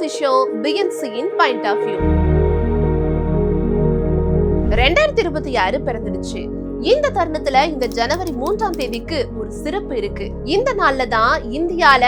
the show BNCயின் Point of View. 2026 பிறந்துடுச்சு. இந்த தருணத்துல இந்த ஜனவரி 3ஆம் தேதிக்கு ஒரு சிறப்பு இருக்கு. இந்த நாள்ல தான் இந்தியால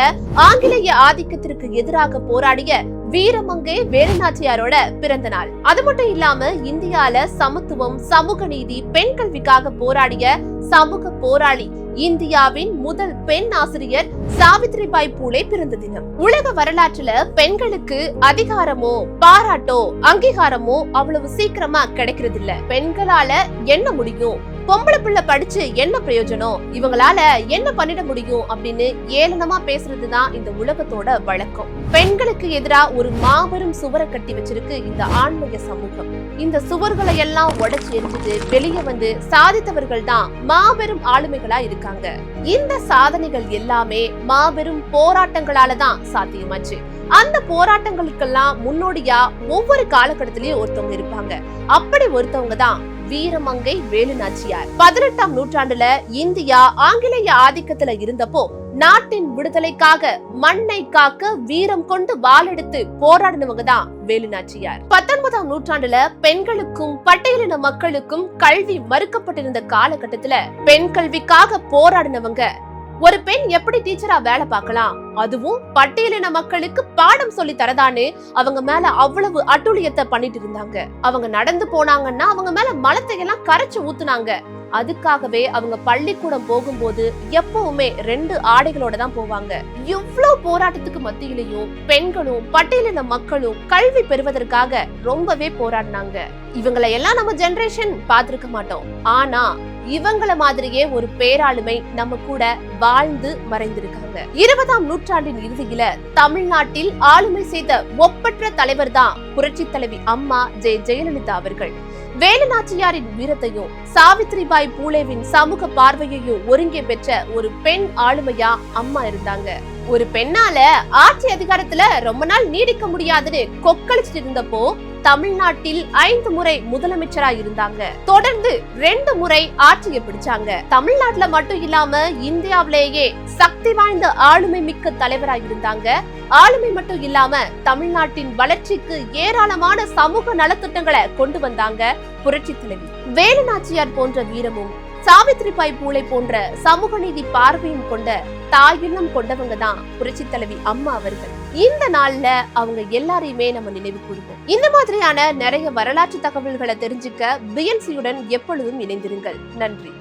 ஆங்கிலேய ஆதிக்கத்திற்கு எதிராக போராடிய வீரமங்கை வேலுநாச்சியாரோட பிறந்த நாள். அது மட்டும் இல்லாம இந்தியால சமத்துவம், சமூக நீதி, பெண் கல்விக்காக போராடிய சமூக போராளி, இந்தியாவின் முதல் பெண் ஆசிரியர் சாவித்ரிபாய் பூலே பிறந்த தினம். உலக வரலாற்றுல பெண்களுக்கு அதிகாரமோ, பாராட்டோ, அங்கீகாரமோ அவ்வளவு சீக்கிரமா கிடைக்கிறது இல்ல. பெண்களால என்ன முடியும், பொம்பளை பிள்ளை படிச்சு என்ன பிரயோஜனம், இவங்களால என்ன பண்ணிட முடியும் அப்படின்னு ஏளனமா பேசுறதுதான் இந்த உலகத்தோட வழக்கம். பெண்களுக்கு எதிரா ஒரு மாபெரும் சுவரை கட்டி வச்சிருக்கு இந்த ஆன்மீக சமூகம். இந்த சுவர்களை எல்லாம் உடைச்சு எரிஞ்சிட்டு வெளியே வந்து சாதித்தவர்கள் தான் மாபெரும் ஆளுமைகளா இருக்காங்க. இந்த சாதனைகள் எல்லாமே மாபெரும் போராட்டங்களாலதான் சாத்தியமாச்சு. அந்த போராட்டங்களுக்கெல்லாம் முன்னோடியா ஒவ்வொரு காலகட்டத்திலயும் ஒருத்தவங்க இருப்பாங்க. அப்படி ஒருத்தவங்க தான் வீரமங்கை வேலுநாச்சியார். 18ஆம் நூற்றாண்டுல இந்தியா ஆங்கிலேய ஆதிக்கத்துல இருந்தப்போ நாட்டின் விடுதலைக்காக மண்ணை காக்க வீரம் கொண்டு வாளெடுத்து போராடினவங்க தான் வேலுநாச்சியார். 19ஆம் நூற்றாண்டுல பெண்களுக்கும் பட்டியலின மக்களுக்கும் கல்வி மறுக்கப்பட்டிருந்த காலகட்டத்துல பெண் கல்விக்காக போராடினவங்க. ஒரு பெண் எப்படி டீச்சரா வேலை பார்க்கலாம், அதுவும் பட்டியலின மக்களுக்கு பாடம் சொல்லி தரதான்னு அவங்க மேல அவ்வளவு அட்டுழியத்தை பண்ணிட்டு இருந்தாங்க. அவங்க நடந்து போனாங்கன்னா அவங்க மேல மலத்தை எல்லாம் கரைச்சு ஊத்துனாங்க. அதுக்காகவே அவங்க பள்ளிக்கூடம் போகும்போது எப்பவுமே 2 ஆடைகளோட தான் போவாங்க. இவ்வளவு போராட்டத்துக்கு மத்தியிலையும் பெண்களும் பட்டியலின மக்களும் கல்வி பெறுவதற்காக ரொம்பவே போராடினாங்க. இவங்களை எல்லாம் நம்ம ஜெனரேஷன் பார்த்திருக்க மாட்டோம். ஆனா இவங்கள மாதிரியே ஒரு பேராளுமை நம்ம கூட வாழ்ந்து மறைந்திருக்காங்க. 20ஆம் நூற்றாண்டின் இறுதியில தமிழ்நாட்டில் ஆளுமை செய்த ஒப்பற்ற தலைவர் தான் புரட்சி தலைவி அம்மா ஜெயலலிதா அவர்கள். வேலுநாச்சியாரின் வீரத்தையும் சாவித்ரிபாய் பூலேவின் சமூக பார்வையையும் ஒருங்கே பெற்ற ஒரு பெண் ஆளுமையா அம்மா இருந்தாங்க. ஒரு பெண்ணால ஆட்சி அதிகாரத்துல ரொம்ப நாள் நீடிக்க முடியாதுன்னு கொக்களிச்சிட்டு இருந்தப்போ தமிழ்நாட்டில் 5 முறை முதலமைச்சரா இருந்தாங்க. தொடர்ந்து 2 முறை ஆட்சியை பிடிச்சாங்க. தமிழ்நாட்டுல மட்டும் இல்லாம இந்தியாவிலேயே சக்தி வாய்ந்த ஆளுமை மிக்க தலைவரா இருந்தாங்க. ஆளுமை மட்டும் இல்லாம தமிழ்நாட்டின் வளர்ச்சிக்கு ஏராளமான சமூக நலத்திட்டங்களை கொண்டு வந்தாங்க புரட்சி தலைவி. வேலுநாச்சியார் போன்ற வீரமும் சாவித்ரிபாய் பூலே போன்ற சமூக நீதி பார்வையும் கொண்ட தாயுள்ளம் கொண்டவங்க தான் புரட்சி தலைவி அம்மா அவர்கள். இந்த நாள்ல அவங்க எல்லாரையுமே நம்ம நினைவு கூறுவோம். இந்த மாதிரியான நிறைய வரலாற்று தகவல்களை தெரிஞ்சுக்க BNCயுடன் எப்பொழுதும் இணைந்திருங்கள். நன்றி.